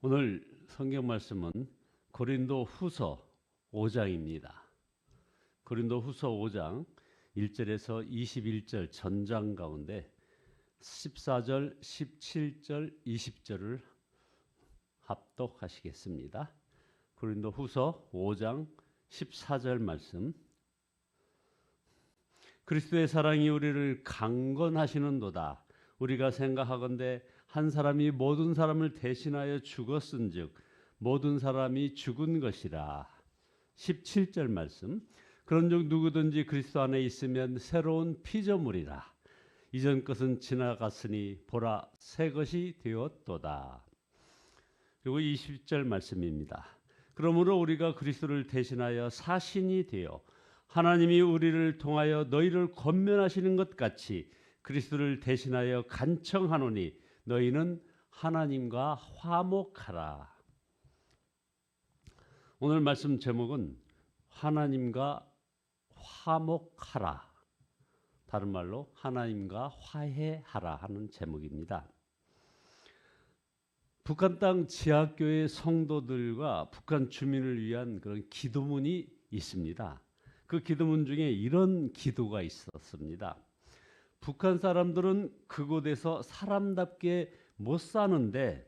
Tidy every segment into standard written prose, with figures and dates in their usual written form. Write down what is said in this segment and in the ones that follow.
오늘 성경 말씀은 고린도 후서 5장입니다. 고린도 후서 5장 1절에서 21절 전장 가운데 14절, 17절, 20절을 합독하시겠습니다. 고린도 후서 5장 14절 말씀. 그리스도의 사랑이 우리를 강건하시는도다. 우리가 생각하건대 한 사람이 모든 사람을 대신하여 죽었은즉 모든 사람이 죽은 것이라. 17절 말씀. 그런즉 누구든지 그리스도 안에 있으면 새로운 피조물이라. 이전 것은 지나갔으니 보라 새 것이 되었도다. 그리고 20절 말씀입니다. 그러므로 우리가 그리스도를 대신하여 사신이 되어 하나님이 우리를 통하여 너희를 권면하시는 것 같이 그리스도를 대신하여 간청하노니 너희는 하나님과 화목하라. 오늘 말씀 제목은 하나님과 화목하라. 다른 말로 하나님과 화해하라 하는 제목입니다. 북한 땅 지하교회 성도들과 북한 주민을 위한 그런 기도문이 있습니다. 그 기도문 중에 이런 기도가 있었습니다. 북한 사람들은 그곳에서 사람답게 못 사는데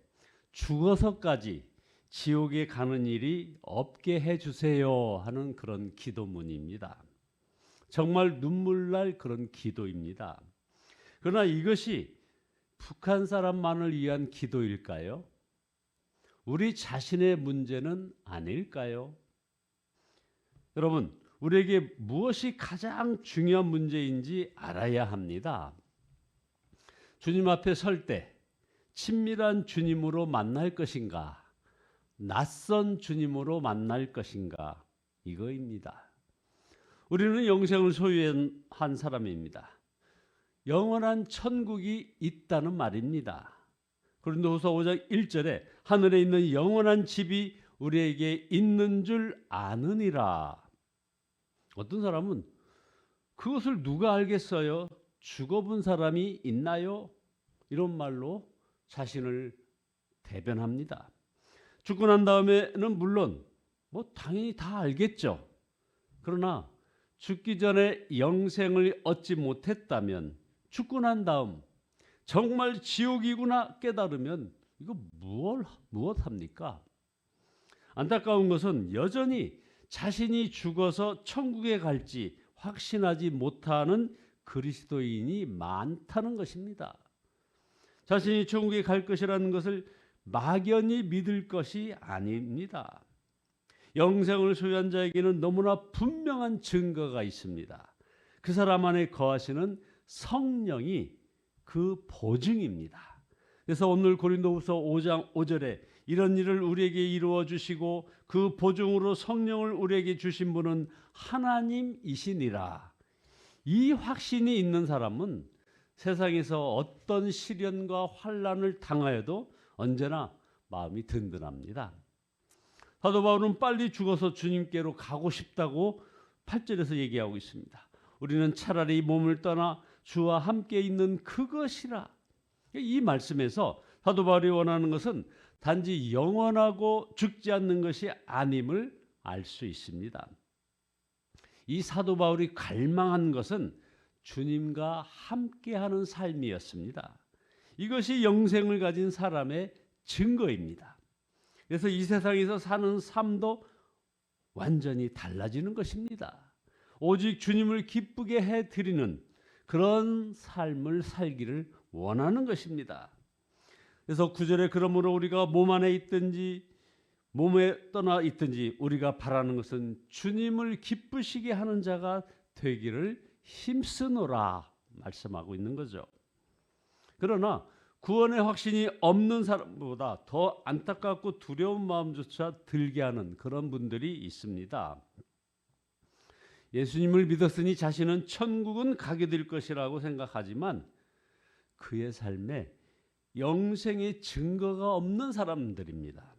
죽어서까지 지옥에 가는 일이 없게 해주세요 하는 그런 기도문입니다. 정말 눈물 날 그런 기도입니다. 그러나 이것이 북한 사람만을 위한 기도일까요? 우리 자신의 문제는 아닐까요? 여러분, 우리에게 무엇이 가장 중요한 문제인지 알아야 합니다. 주님 앞에 설 때 친밀한 주님으로 만날 것인가, 낯선 주님으로 만날 것인가, 이거입니다. 우리는 영생을 소유한 사람입니다. 영원한 천국이 있다는 말입니다. 고린도후서 5장 1절에 하늘에 있는 영원한 집이 우리에게 있는 줄 아느니라. 어떤 사람은 그것을 누가 알겠어요? 죽어본 사람이 있나요? 이런 말로 자신을 대변합니다. 죽고 난 다음에는 물론 당연히 다 알겠죠. 그러나 죽기 전에 영생을 얻지 못했다면 죽고 난 다음 정말 지옥이구나 깨달으면 이거 무엇합니까? 안타까운 것은 여전히 자신이 죽어서 천국에 갈지 확신하지 못하는 그리스도인이 많다는 것입니다. 자신이 천국에 갈 것이라는 것을 막연히 믿을 것이 아닙니다. 영생을 소유한 자에게는 너무나 분명한 증거가 있습니다. 그 사람 안에 거하시는 성령이 그 보증입니다. 그래서 오늘 고린도후서 5장 5절에 이런 일을 우리에게 이루어 주시고 그 보증으로 성령을 우리에게 주신 분은 하나님이시니라. 이 확신이 있는 사람은 세상에서 어떤 시련과 환난을 당하여도 언제나 마음이 든든합니다. 사도 바울은 빨리 죽어서 주님께로 가고 싶다고 8절에서 얘기하고 있습니다. 우리는 차라리 몸을 떠나 주와 함께 있는 그것이라. 이 말씀에서 사도 바울이 원하는 것은 단지 영원하고 죽지 않는 것이 아님을 알 수 있습니다. 이 사도 바울이 갈망한 것은 주님과 함께하는 삶이었습니다. 이것이 영생을 가진 사람의 증거입니다. 그래서 이 세상에서 사는 삶도 완전히 달라지는 것입니다. 오직 주님을 기쁘게 해드리는 그런 삶을 살기를 원하는 것입니다. 그래서 9절에 그러므로 우리가 몸 안에 있든지 몸에 떠나 있든지 우리가 바라는 것은 주님을 기쁘시게 하는 자가 되기를 힘쓰노라 말씀하고 있는 거죠. 그러나 구원의 확신이 없는 사람보다 더 안타깝고 두려운 마음조차 들게 하는 그런 분들이 있습니다. 예수님을 믿었으니 자신은 천국은 가게 될 것이라고 생각하지만 그의 삶에 영생의 증거가 없는 사람들입니다.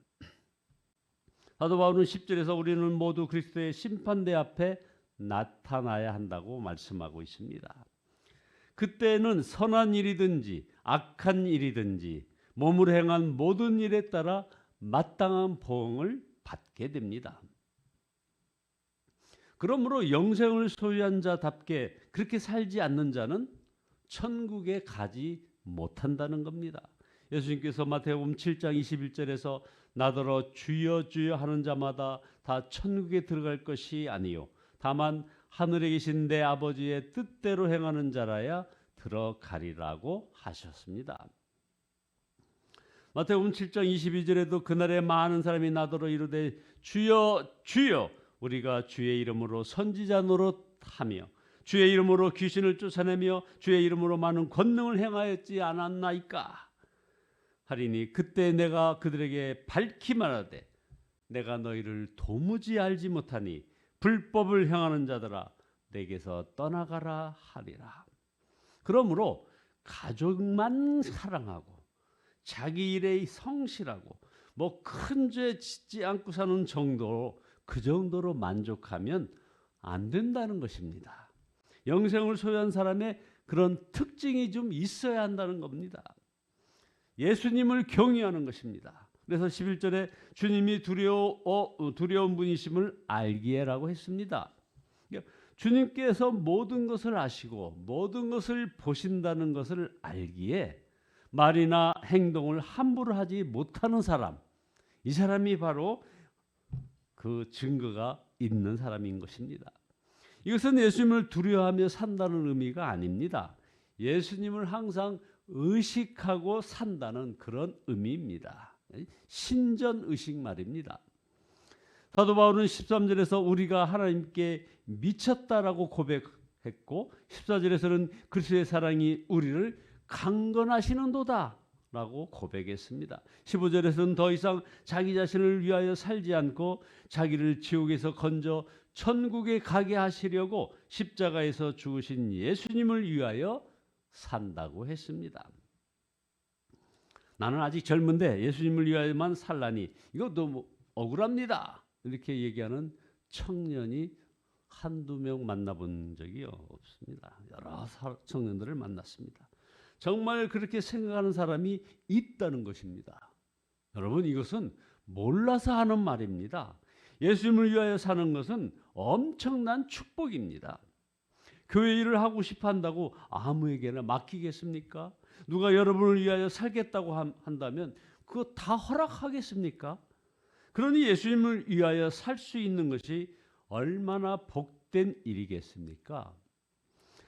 사도 바울은 10절에서 우리는 모두 그리스도의 심판대 앞에 나타나야 한다고 말씀하고 있습니다. 그때는 선한 일이든지 악한 일이든지 몸으로 행한 모든 일에 따라 마땅한 보응을 받게 됩니다. 그러므로 영생을 소유한 자답게 그렇게 살지 않는 자는 천국에 가지 못한다는 겁니다. 예수님께서 마태복음 7장 21절에서 나더러 주여 주여 하는 자마다 다 천국에 들어갈 것이 아니요 다만 하늘에 계신 내 아버지의 뜻대로 행하는 자라야 들어가리라고 하셨습니다. 마태복음 7장 22절에도 그날에 많은 사람이 나더러 이르되 주여 주여 우리가 주의 이름으로 선지자 노릇하며 주의 이름으로 귀신을 쫓아내며 주의 이름으로 많은 권능을 행하였지 않았나이까 하리니 그때 내가 그들에게 밝히 말하되 내가 너희를 도무지 알지 못하니 불법을 행하는 자들아 내게서 떠나가라 하리라. 그러므로 가족만 사랑하고 자기 일에 성실하고 뭐 큰 죄 짓지 않고 사는 정도 그 정도로 만족하면 안 된다는 것입니다. 영생을 소유한 사람의 그런 특징이 좀 있어야 한다는 겁니다. 예수님을 경외하는 것입니다. 그래서 11절에 주님이 두려운 분이심을 알기에라고 했습니다. 주님께서 모든 것을 아시고 모든 것을 보신다는 것을 알기에 말이나 행동을 함부로 하지 못하는 사람, 이 사람이 바로 그 증거가 있는 사람인 것입니다. 이것은 예수님을 두려워하며 산다는 의미가 아닙니다. 예수님을 항상 의식하고 산다는 그런 의미입니다. 신전의식 말입니다. 사도 바울은 13절에서 우리가 하나님께 미쳤다라고 고백했고 14절에서는 그리스도의 사랑이 우리를 강건하시는도다 라고 고백했습니다. 15절에서는 더 이상 자기 자신을 위하여 살지 않고 자기를 지옥에서 건져 천국에 가게 하시려고 십자가에서 죽으신 예수님을 위하여 산다고 했습니다. 나는 아직 젊은데 예수님을 위하여만 살라니 이거 너무 억울합니다. 이렇게 얘기하는 청년이 한두 명 만나본 적이 없습니다. 여러 청년들을 만났습니다. 정말 그렇게 생각하는 사람이 있다는 것입니다. 여러분 이것은 몰라서 하는 말입니다. 예수님을 위하여 사는 것은 엄청난 축복입니다. 교회 일을 하고 싶어 한다고 아무에게나 맡기겠습니까? 누가 여러분을 위하여 살겠다고 한다면 그거 다 허락하겠습니까? 그러니 예수님을 위하여 살 수 있는 것이 얼마나 복된 일이겠습니까?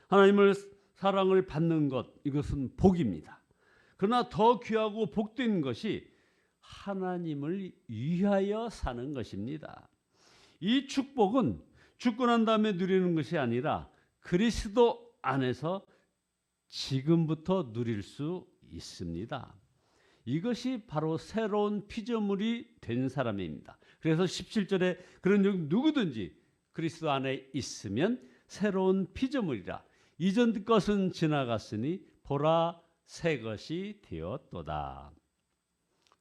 하나님을 사랑을 받는 것 이것은 복입니다. 그러나 더 귀하고 복된 것이 하나님을 위하여 사는 것입니다. 이 축복은 죽고 난 다음에 누리는 것이 아니라 그리스도 안에서 지금부터 누릴 수 있습니다. 이것이 바로 새로운 피조물이 된 사람입니다. 그래서 17절에 그런 누구든지 그리스도 안에 있으면 새로운 피조물이라 이전 것은 지나갔으니 보라 새 것이 되었도다.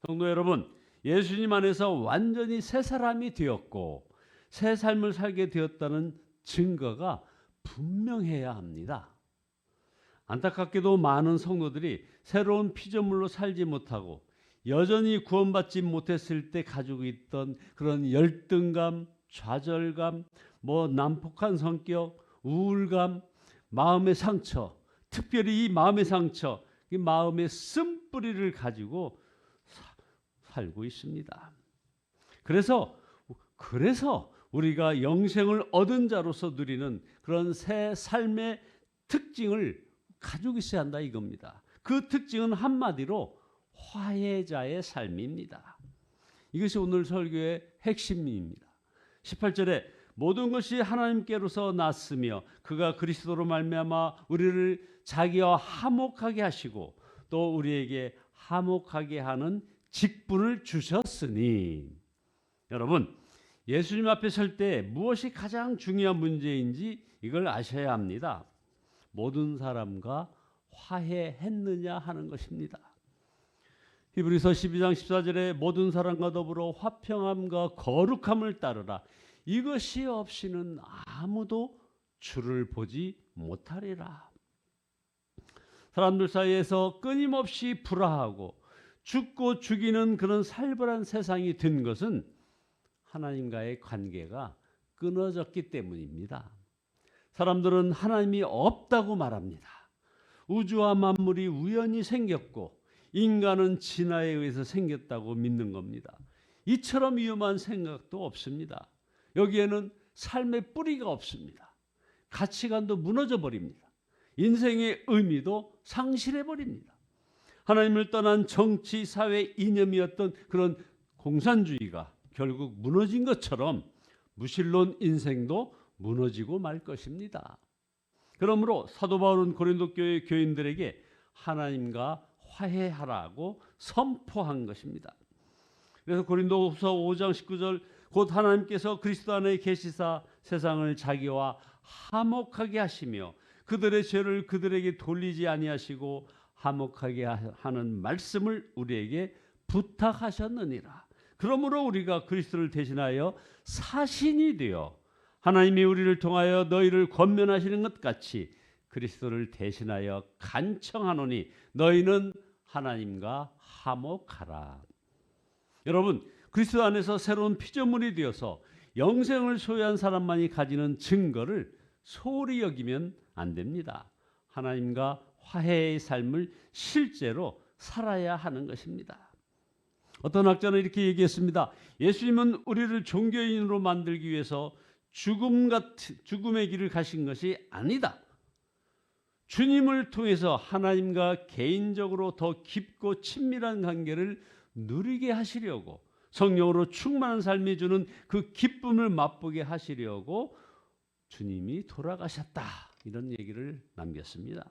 성도 여러분, 예수님 안에서 완전히 새 사람이 되었고 새 삶을 살게 되었다는 증거가 분명해야 합니다. 안타깝게도 많은 성도들이 새로운 피조물로 살지 못하고 여전히 구원받지 못했을 때 가지고 있던 그런 열등감, 좌절감, 난폭한 성격, 우울감, 마음의 상처, 특별히 이 마음의 상처, 이 마음의 쓴뿌리를 가지고 살고 있습니다. 그래서 우리가 영생을 얻은 자로서 누리는 그런 새 삶의 특징을 가지고 있어야 한다 이겁니다. 그 특징은 한마디로 화해자의 삶입니다. 이것이 오늘 설교의 핵심입니다. 18절에 모든 것이 하나님께로서 났으며 그가 그리스도로 말미암아 우리를 자기와 화목하게 하시고 또 우리에게 화목하게 하는 직분을 주셨으니 여러분 예수님 앞에 설 때 무엇이 가장 중요한 문제인지 이걸 아셔야 합니다. 모든 사람과 화해했느냐 하는 것입니다. 히브리서 12장 14절에 모든 사람과 더불어 화평함과 거룩함을 따르라. 이것이 없이는 아무도 주를 보지 못하리라. 사람들 사이에서 끊임없이 불화하고 죽고 죽이는 그런 살벌한 세상이 된 것은 하나님과의 관계가 끊어졌기 때문입니다. 사람들은 하나님이 없다고 말합니다. 우주와 만물이 우연히 생겼고 인간은 진화에 의해서 생겼다고 믿는 겁니다. 이처럼 위험한 생각도 없습니다. 여기에는 삶의 뿌리가 없습니다. 가치관도 무너져 버립니다. 인생의 의미도 상실해 버립니다. 하나님을 떠난 정치, 사회 이념이었던 그런 공산주의가 결국 무너진 것처럼 무신론 인생도 무너지고 말 것입니다. 그러므로 사도 바울은 고린도 교회 교인들에게 하나님과 화해하라고 선포한 것입니다. 그래서 고린도후서 5장 19절 곧 하나님께서 그리스도 안에 계시사 세상을 자기와 화목하게 하시며 그들의 죄를 그들에게 돌리지 아니하시고 화목하게 하는 말씀을 우리에게 부탁하셨느니라. 그러므로 우리가 그리스도를 대신하여 사신이 되어 하나님이 우리를 통하여 너희를 권면하시는 것 같이 그리스도를 대신하여 간청하노니 너희는 하나님과 화목하라. 여러분, 그리스도 안에서 새로운 피조물이 되어서 영생을 소유한 사람만이 가지는 증거를 소홀히 여기면 안 됩니다. 하나님과 화해의 삶을 실제로 살아야 하는 것입니다. 어떤 학자는 이렇게 얘기했습니다. 예수님은 우리를 종교인으로 만들기 위해서 죽음의 길을 가신 것이 아니다. 주님을 통해서 하나님과 개인적으로 더 깊고 친밀한 관계를 누리게 하시려고 성령으로 충만한 삶이 주는 그 기쁨을 맛보게 하시려고 주님이 돌아가셨다. 이런 얘기를 남겼습니다.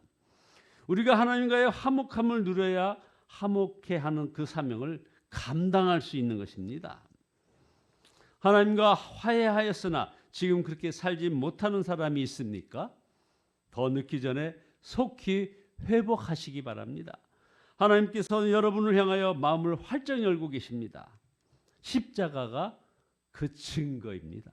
우리가 하나님과의 화목함을 누려야 화목해 하는 그 사명을 감당할 수 있는 것입니다. 하나님과 화해하였으나 지금 그렇게 살지 못하는 사람이 있습니까? 더 늦기 전에 속히 회복하시기 바랍니다. 하나님께서는 여러분을 향하여 마음을 활짝 열고 계십니다. 십자가가 그 증거입니다.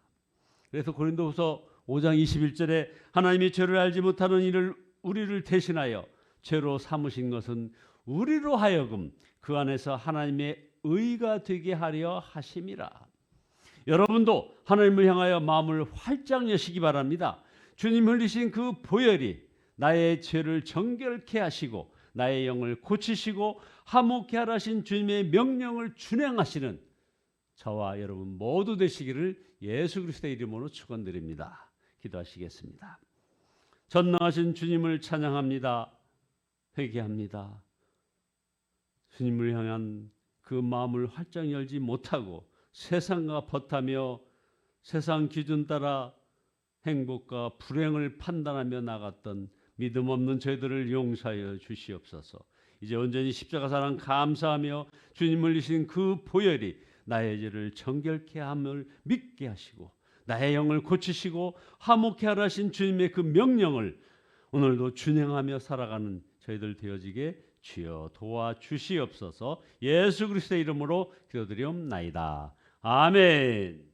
그래서 고린도후서 5장 21절에 하나님이 죄를 알지 못하는 이를 우리를 대신하여 죄로 삼으신 것은 우리로 하여금 그 안에서 하나님의 의가 되게 하려 하심이라. 여러분도 하나님을 향하여 마음을 활짝 여시기 바랍니다. 주님 흘리신 그 보혈이 나의 죄를 정결케 하시고 나의 영을 고치시고 화목케 하라신 주님의 명령을 준행하시는 저와 여러분 모두 되시기를 예수 그리스도의 이름으로 축원드립니다. 기도하시겠습니다. 전능하신 주님을 찬양합니다. 회개합니다. 주님을 향한 그 마음을 활짝 열지 못하고 세상과 벗하며 세상 기준 따라 행복과 불행을 판단하며 나갔던 믿음 없는 저희들을 용서하여 주시옵소서. 이제 온전히 십자가 사랑 감사하며 주님을 흘리신 그 보혈이 나의 죄를 정결케 함을 믿게 하시고 나의 영을 고치시고 화목케 하라 하신 주님의 그 명령을 오늘도 준행하며 살아가는 저희들 되어지게 주여 도와주시옵소서. 예수 그리스도의 이름으로 기도드리옵나이다. 아멘.